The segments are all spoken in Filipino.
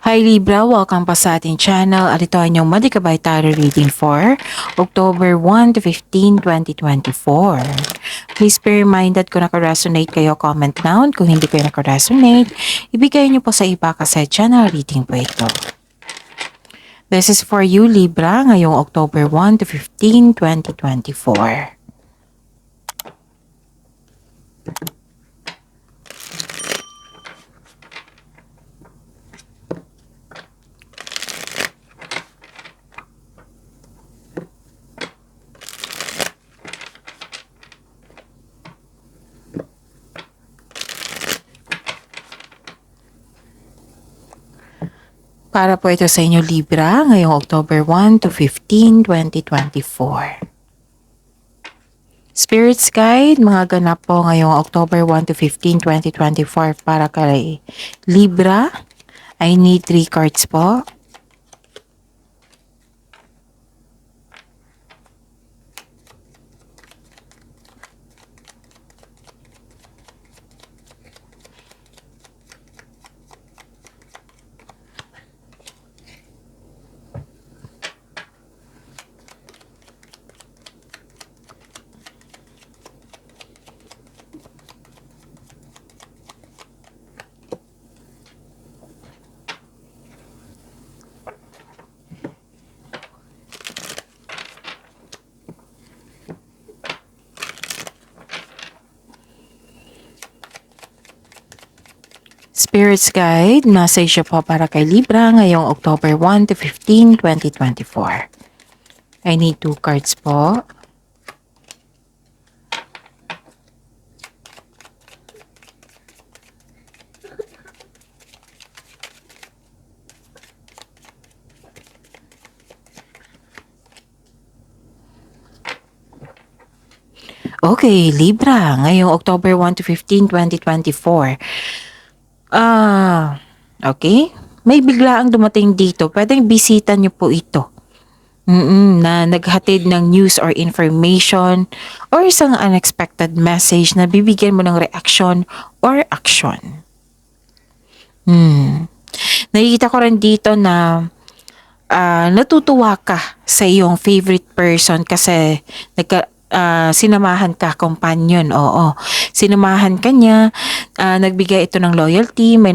Hi Libra, welcome pa sa ating channel at ito ay inyong Madikabay Tarot Reading for October 1 to 15, 2024. Please be reminded kung naka-resonate kayo, comment down. Kung hindi kayo naka-resonate, ibigay niyo po sa iba kasi channel reading po ito. This is for you Libra ngayong October 1 to 15, 2024. Para po ito sa inyo Libra ngayong October 1 to 15, 2024. Spirits Guide, mga ganap po ngayong October 1 to 15, 2024 para kay Libra. I need 3 cards po. Spirits Guide, message po para kay Libra ngayong October 1 to 15, 2024. I need 2 cards po. Okay, Libra, ngayong October 1 to 15, 2024. Okay. May biglaang dumating dito. Pwedeng bisita niyo po ito. Na naghatid ng news or information or isang unexpected message na bibigyan mo ng reaction or action. Nakikita ko rin dito na natutuwa ka sa iyong favorite person kasi sinamahan ka, companion, oo. Sinamahan ka niya, nagbigay ito ng loyalty, may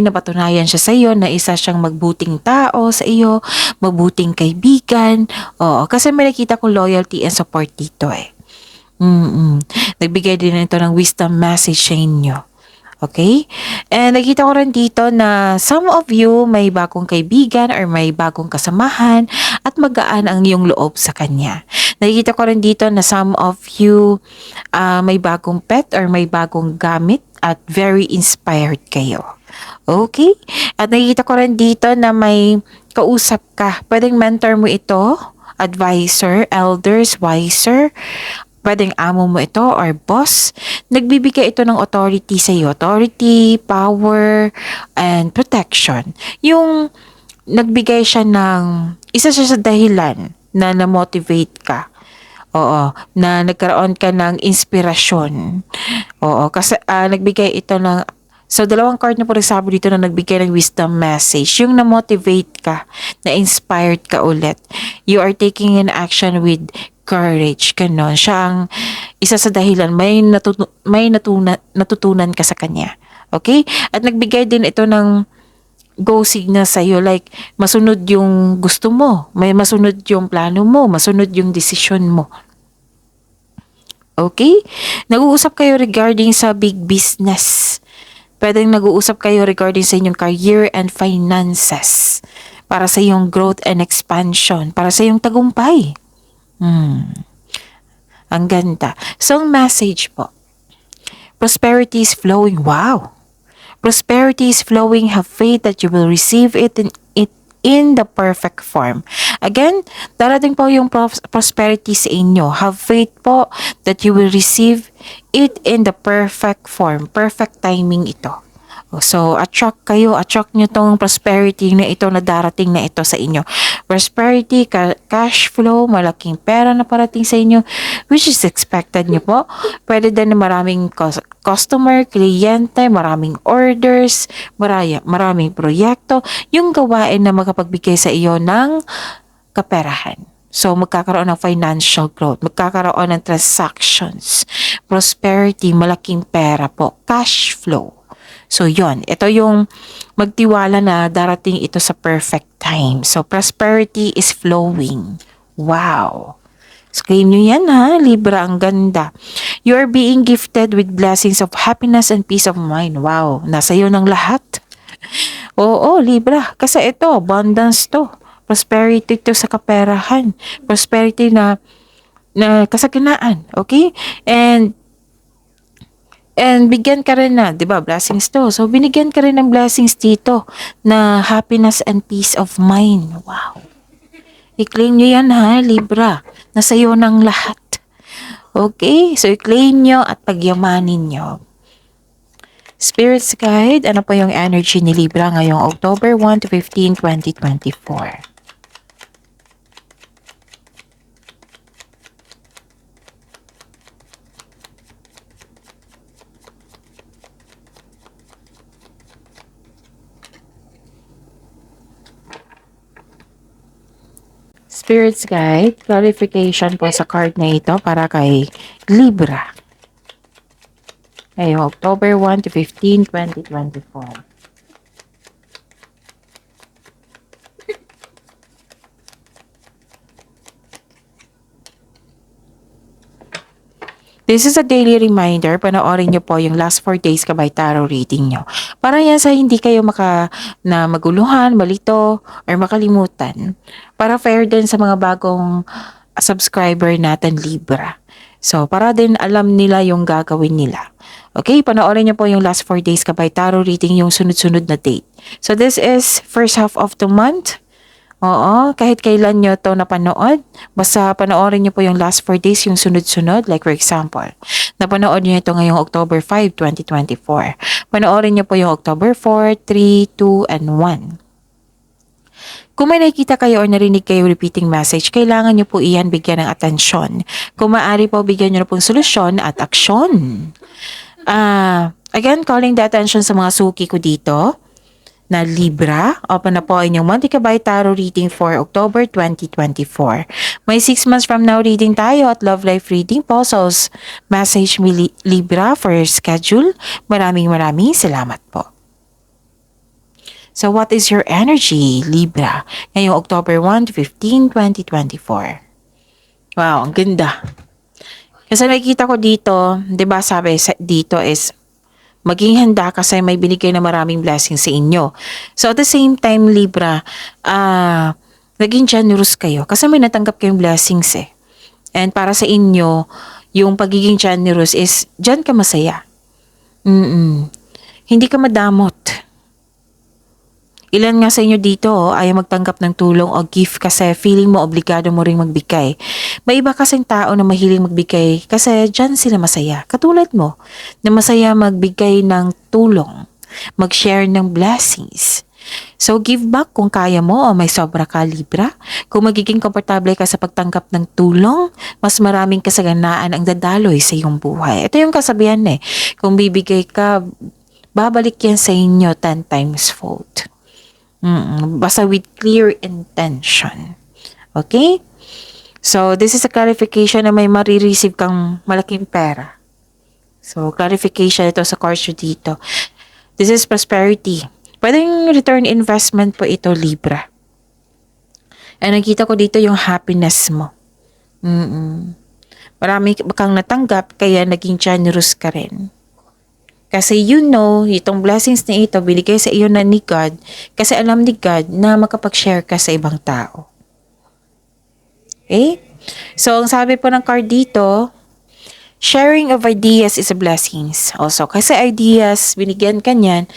napatunayan siya sa iyo na isa siyang magbuting tao sa iyo, magbuting kaibigan, oo. Kasi may nakita ko loyalty and support dito eh. Nagbigay din ito ng wisdom message sa inyo. Okay? And nakita ko rin dito na some of you may bagong kaibigan or may bagong kasamahan at magaan ang iyong loob sa kanya. Nakikita ko rin dito na some of you may bagong pet or may bagong gamit at very inspired kayo. Okay? At nakikita ko rin dito na may kausap ka. Pwedeng mentor mo ito, advisor, elders, wiser, pwedeng amo mo ito or boss. Nagbibigay ito ng authority sa iyo. Authority, power, and protection. Yung nagbigay siya ng, isa siya sa dahilan na na-motivate ka. Oo, na nagkaroon ka ng inspirasyon. Oo, kasi nagbigay ito ng, so dalawang card na po sabi dito na nagbigay ng wisdom message. Yung na-motivate ka, na-inspired ka ulit. You are taking an action with courage, ganon. Siya ang isa sa dahilan, may natutunan ka sa kanya. Okay? At nagbigay din ito ng go signal sa iyo, like masunod yung gusto mo, may masunod yung plano mo, masunod yung desisyon mo. Okay? Nag-uusap kayo regarding sa big business. Pwedeng nag-uusap kayo regarding sa inyong career and finances. Para sa iyong growth and expansion. Para sa iyong tagumpay. Ang ganda. So, ang message po. Prosperity is flowing. Wow! Prosperity is flowing. Have faith that you will receive it in the perfect form. Again, darating po yung prosperity sa inyo. Have faith po that you will receive it in the perfect form. Perfect timing ito. So, attract nyo tong prosperity na ito na darating na ito sa inyo. Prosperity, cash flow, malaking pera na parating sa inyo, which is expected nyo po. Pwede din na maraming customer, kliyente, maraming orders, maraming proyekto, yung gawain na makapagbigay sa iyo ng kaperahan. So, magkakaroon ng financial growth, magkakaroon ng transactions, prosperity, malaking pera po, cash flow. So, yon. Ito yung magtiwala na darating ito sa perfect time. So, prosperity is flowing. Wow. So, claim nyo yan ha, Libra, ang ganda. You are being gifted with blessings of happiness and peace of mind. Wow, nasa iyo ng lahat. Oo, Libra, kasi ito, abundance to. Prosperity to sa kaperahan. Prosperity na kasaganaan, okay? And bigyan ka rin na, 'di ba? Blessings to. So binigyan ka rin ng blessings dito na happiness and peace of mind. Wow. I-claim nyo yan ha, Libra. Nasa iyo ng lahat. Okay? So i-claim nyo at pagyamanin nyo. Spirits Guide, ano po yung energy ni Libra ngayong October 1 to 15, 2024? Spirits Guide, clarification po sa card na ito para kay Libra. Ngayong October 1 to 15, 2024. This is a daily reminder. Panoorin nyo po yung last 4 days kabay tarot reading nyo. Para yan sa hindi kayo na maguluhan, malito, or makalimutan. Para fair din sa mga bagong subscriber natin, Libra. So, para din alam nila yung gagawin nila. Okay, panoorin nyo po yung last 4 days kabay tarot reading yung sunod-sunod na date. So, this is first half of the month. Oo, kahit kailan nyo to napanood, basta panoorin nyo po yung last 4 days yung sunod-sunod. Like for example, napanood nyo ito ngayong October 5, 2024. Panoorin nyo po yung October 4, 3, 2, and 1. Kung may nakikita kayo o narinig kayo repeating message, kailangan nyo po iyan bigyan ng atensyon. Kung maaari po, bigyan nyo na pong solusyon at aksyon. Again, calling the attention sa mga suki ko dito na Libra. Open na po ang inyong Monthly Kabay Tarot reading for October 2024. May 6 months from now reading tayo at love life reading po. So, message me Libra for your schedule. Maraming salamat po. So, what is your energy, Libra, ngayong October 1 to 15, 2024? Wow, ang ganda. Kasi nakikita ko dito, di ba sabi dito is maging handa kasi may binigay na maraming blessings sa inyo. So at the same time, Libra, naging generous kayo kasi may natanggap kayong blessings eh. And para sa inyo, yung pagiging generous is dyan ka masaya. Hindi ka madamot. Ilan nga sa inyo dito ayaw magtanggap ng tulong o gift kasi feeling mo obligado mo ring magbigay. May iba kasing tao na mahiling magbigay kasi dyan sila masaya. Katulad mo na masaya magbigay ng tulong, mag-share ng blessings. So give back kung kaya mo o may sobra ka, Libra. Kung magiging komportable ka sa pagtanggap ng tulong, mas maraming kasaganaan ang dadaloy sa iyong buhay. Ito yung kasabihan eh. Kung bibigay ka, babalik yan sa inyo 10 times fold. Basta with clear intention. Okay? So, this is a clarification na may marireceive kang malaking pera. So, clarification ito sa course dito. This is prosperity. Pwedeng return investment po ito, Libra. And nakita ko dito yung happiness mo. Marami kang natanggap, kaya naging generous ka rin. Kasi you know, itong blessings na ito, binigay sa iyo na ni God, kasi alam ni God na makapag-share ka sa ibang tao. Okay? So, ang sabi po ng card dito, sharing of ideas is a blessings. Also, kasi ideas, binigyan ka niyan,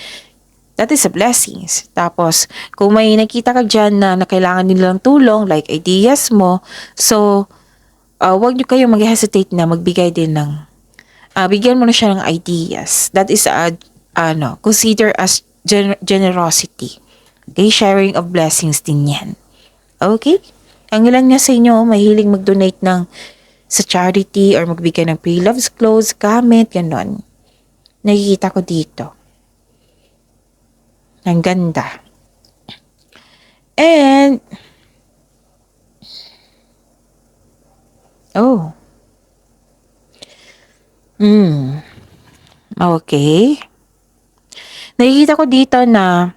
that is a blessings. Tapos, kung may nakita ka dyan na kailangan nilang tulong, like ideas mo, so, wag nyo kayong mag-hesitate na magbigay din ng bigyan mo na siya ng ideas. That is consider as generosity. Okay, sharing of blessings din yan. Okay? Ang ilan nga sa inyo, mahiling mag-donate sa charity or magbigay ng pre-loves clothes, gamit, ganon. Nakikita ko dito. Ang ganda. And, oh, okay. Nakikita ko dito na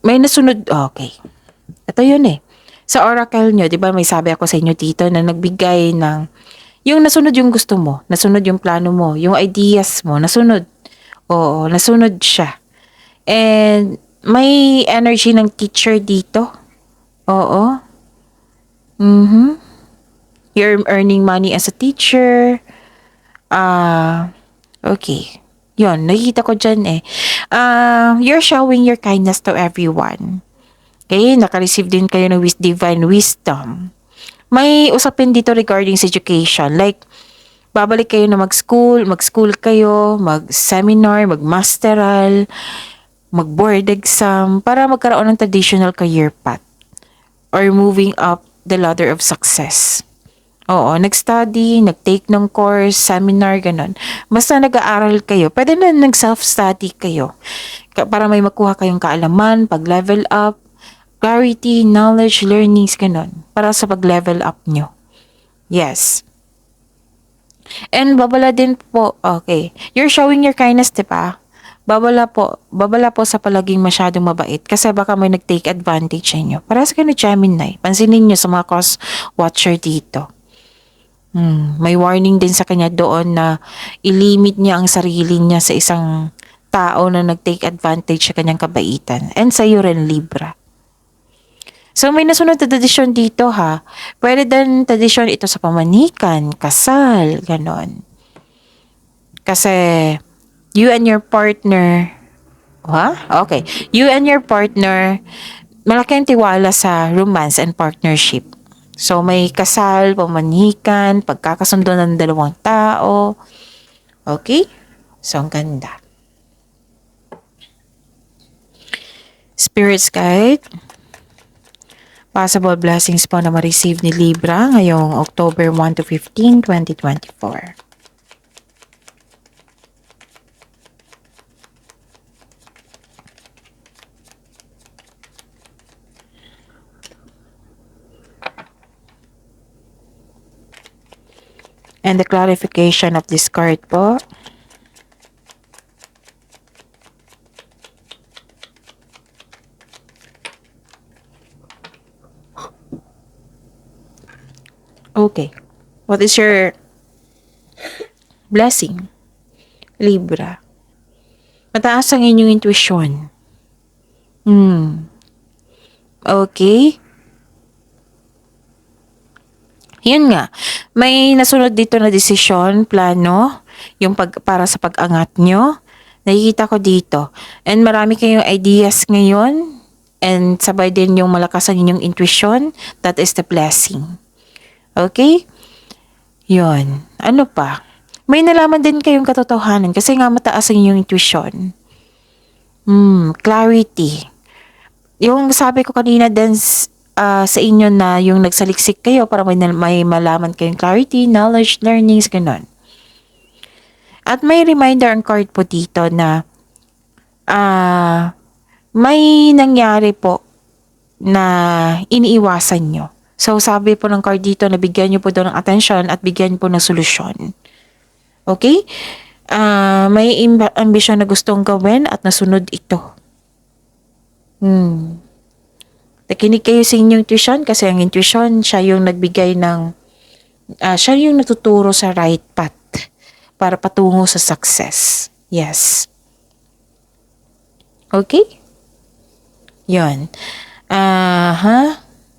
may nasunod, okay. Ito yun eh. Sa oracle nyo, di ba may sabi ako sa inyo dito na nagbigay ng, yung nasunod yung gusto mo, nasunod yung plano mo, yung ideas mo, nasunod. Oo, nasunod siya. And may energy ng teacher dito. Oo. Mhm. You're earning money as a teacher. Okay. Yun, nakikita ko dyan eh. You're showing your kindness to everyone. Okay, naka-receive din kayo ng divine wisdom. May usapin dito regarding sa education. Like, babalik kayo na mag-school kayo, mag-seminar, mag-masteral, mag-board exam, para magkaroon ng traditional career path or moving up the ladder of success. Oo, nag-study, nag-take ng course, seminar, ganun. Basta nag-aaral kayo, pwede na nag-self-study kayo. Para may makuha kayong kaalaman, pag-level up, clarity, knowledge, learnings, ganun. Para sa pag-level up nyo. Yes. And babala din po, okay. You're showing your kindness, diba? Babala po sa palaging masyadong mabait kasi baka may nag-take advantage sa inyo. Para sa ganun, Gemini, pansinin nyo sa mga cross-watcher dito. May warning din sa kanya doon na ilimit niya ang sarili niya sa isang tao na nag-take advantage sa kanyang kabaitan. And sa iyo rin, Libra. So may nasunod na tradisyon dito ha. Pwede din tradisyon ito sa pamanikan, kasal, ganon. Kasi you and your partner, okay. You and your partner, malaking tiwala sa romance and partnership. So, may kasal, pamanikan, pagkakasundo ng dalawang tao. Okay? So, ang ganda. Spirit's Guide. Possible blessings po na ma-receive ni Libra ngayong October 1 to 15, 2024. And the clarification of this card po. Okay. What is your blessing? Libra. Mataas ang inyong intuition. Okay. Yun nga, may nasunod dito na desisyon, plano, yung para sa pag-angat nyo. Nakikita ko dito. And marami kayong ideas ngayon. And sabay din yung malakas ang inyong intuition. That is the blessing. Okay? Yun. Ano pa? May nalaman din kayong katotohanan kasi nga mataas ang inyong intuition. Clarity. Yung sabi ko kanina din sa inyo na yung nagsaliksik kayo para may malaman kayong clarity, knowledge, learnings, ganun. At may reminder ang card po dito na may nangyari po na iniiwasan nyo. So sabi po ng card dito na bigyan nyo po daw ng attention at bigyan po ng solusyon. Okay? May ambisyon na gustong gawin at nasunod ito. Nakinig kayo sa inyong intuition kasi ang intuition, siya yung nagbigay ng, siya yung natuturo sa right path para patungo sa success. Yes. Okay? Yun.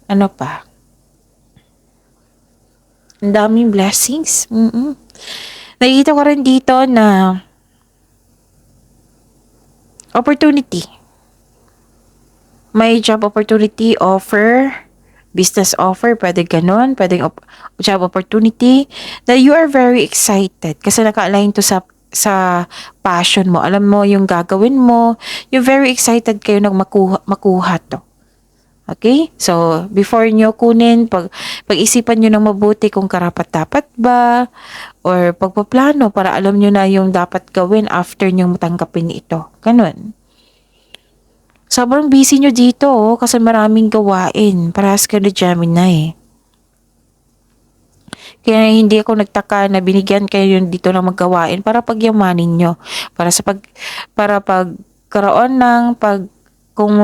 Ano pa? Ang daming blessings. Nakikita ko rin dito na opportunity. May job opportunity, offer, business offer, pwede ganun, pwedeng job opportunity that you are very excited kasi naka-align to sa passion mo. Alam mo yung gagawin mo, you're very excited kayo na makuha to. Okay? So, before nyo kunin, pag-isipan nyo ng mabuti kung karapat-dapat ba or pagpaplano para alam nyo na yung dapat gawin after nyo matanggapin ito. Ganun. Sobrang busy nyo dito kasi maraming gawain. Parehas ka na Gemini. Kaya hindi ako nagtaka na binigyan kayo yun dito ng maggawain para pagyamanin nyo. Para pagkaroon ng kung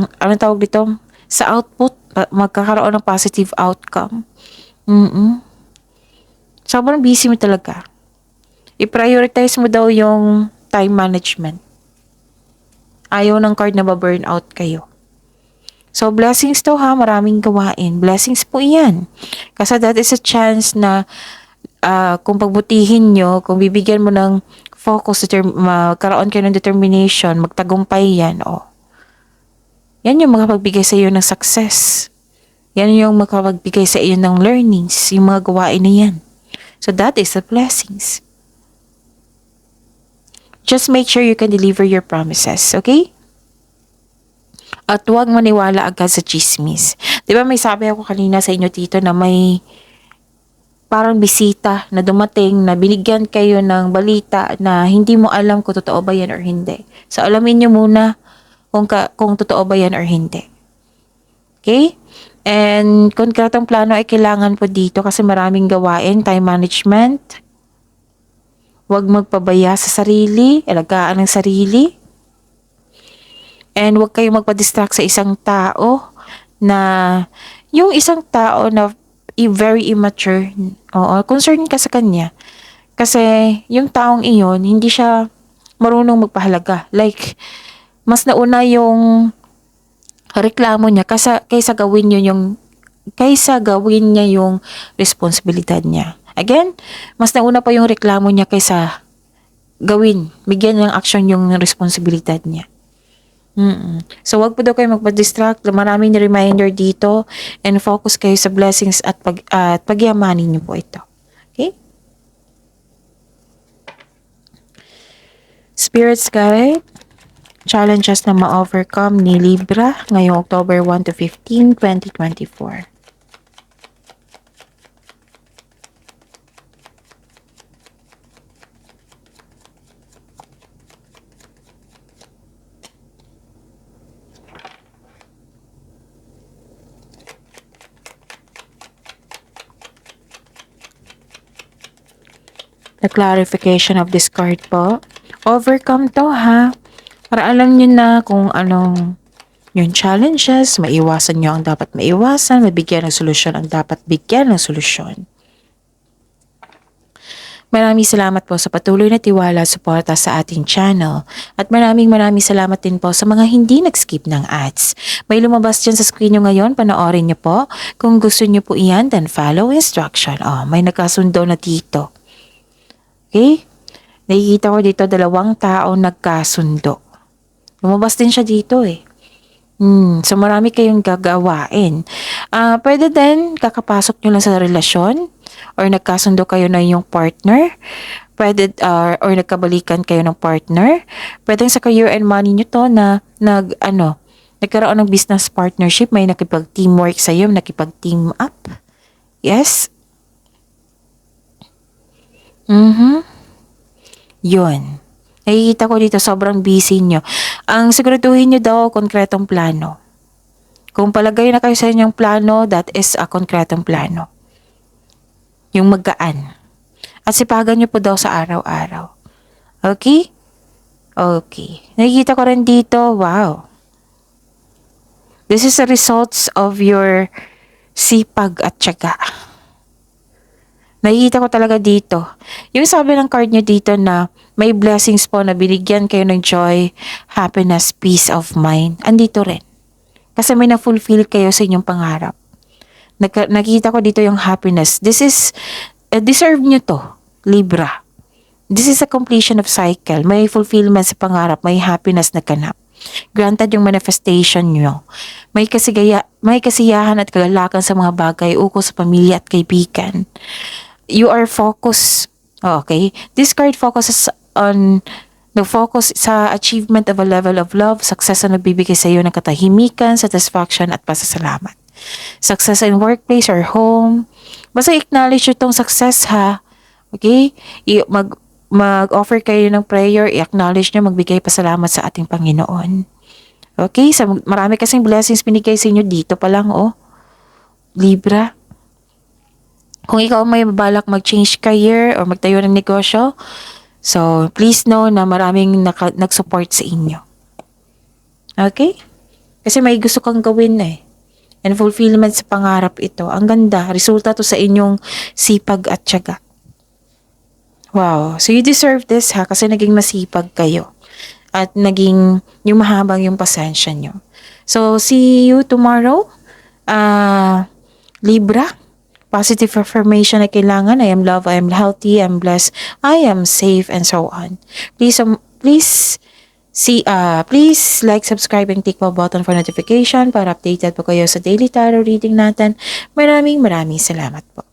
ano tawag dito, sa output, magkakaroon ng positive outcome. Sobrang busy mo talaga. I-prioritize mo daw yung time management. Ayaw ng card na ba-burnout kayo. So, blessings to ha. Maraming gawain. Blessings po iyan. Kasi that is a chance na kung pagbutihin nyo, kung bibigyan mo ng focus, magkaroon kayo ng determination, magtagumpay yan. Yan yung makapagbigay sa iyo ng success. Yan yung makapagbigay sa iyo ng learnings, yung mga gawain na yan. So, that is the blessings. Just make sure you can deliver your promises, okay? At huwag maniwala agad sa chismis. Di ba may sabi ako kanina sa inyo dito na may parang bisita na dumating na binigyan kayo ng balita na hindi mo alam kung totoo ba yan or hindi. So, alamin nyo muna kung totoo ba yan or hindi. Okay? And konkretong plano ay kailangan po dito kasi maraming gawain, time management. Huwag magpabaya sa sarili, alagaan ng sarili. And huwag kayong magpa-distract sa isang tao na yung isang tao na very immature. Concerned ka sa kanya. Kasi yung taong iyon, hindi siya marunong magpahalaga. Like, mas nauna yung reklamo niya kaysa gawin niya yung responsibilidad niya. Again, mas nauna pa yung reklamo niya kaysa bigyan ng action yung responsibilidad niya. So, wag po daw kayo magpa-distract. Maraming reminder dito and focus kayo sa blessings at pagyamanin niyo po ito. Okay? Spirits guide, challenges na ma-overcome ni Libra ngayong October 1 to 15, 2024. The clarification of this card po. Overcome to ha. Para alam nyo na kung anong yung challenges, maiwasan nyo ang dapat maiwasan, mabigyan ng solusyon ang dapat bigyan ng solusyon. Maraming salamat po sa patuloy na tiwala at suporta sa ating channel. At maraming salamat din po sa mga hindi nag-skip ng ads. May lumabas dyan sa screen nyo ngayon, panoorin nyo po. Kung gusto nyo po iyan, then follow instruction. May nagkasundo na dito. Okay? Nakikita ko dito 2 tao nagkasundo. Lumabas din siya dito eh. So marami kayong gagawain. Pwede din kakapasok nyo lang sa relasyon or nagkasundo kayo na yung partner. Pwede or nagkabalikan kayo ng partner. Pwede sa career and money nyo to na nagkaroon ng business partnership, may nakipag-teamwork sa iyo, nakipag-team up. Yes? Yun. Nakikita ko dito, sobrang busy nyo. Ang siguraduhin nyo daw, konkretong plano. Kung palagay na kayo sa inyong plano, that is a konkretong plano. Yung magaan. At sipagan nyo po daw sa araw-araw. Okay? Okay. Nakikita ko rin dito, wow. This is the results of your sipag at tiyaga. Nakikita ko talaga dito. Yung sabi ng card nyo dito na may blessings po na binigyan kayo ng joy, happiness, peace of mind. Andito rin. Kasi may na-fulfill kayo sa inyong pangarap. Nakita ko dito yung happiness. This is, deserve nyo to, Libra. This is a completion of cycle. May fulfillment sa pangarap, may happiness na ganap. Granted yung manifestation nyo. May kasiyahan at kagalakan sa mga bagay ukol sa pamilya at kaibigan. You are focused. Okay? This card focuses on Nag-focus sa achievement of a level of love, success na nagbibigay sa iyo ng katahimikan, satisfaction at pasasalamat. Success in workplace or home. Basta acknowledge itong success ha. Okay? Mag-offer kayo ng prayer, i-acknowledge nyo, magbigay pasalamat sa ating Panginoon. Okay? Marami kasing blessings binigay sa inyo dito pa lang, oh. Libra. Kung ikaw may balak mag-change career or magtayo ng negosyo, so please know na maraming nag-support sa inyo. Okay? Kasi may gusto kang gawin eh. And fulfillment sa pangarap ito. Ang ganda. Resulta to sa inyong sipag at tiyaga. Wow. So you deserve this ha. Kasi naging masipag kayo. At naging yung mahabang yung pasensya nyo. So see you tomorrow. Libra. Positive affirmation na kailangan. I am loved, I am healthy, I am blessed, I am safe, and so on. Please like, subscribe, and click the button for notification para updated po kayo sa daily tarot reading natin. Maraming salamat po.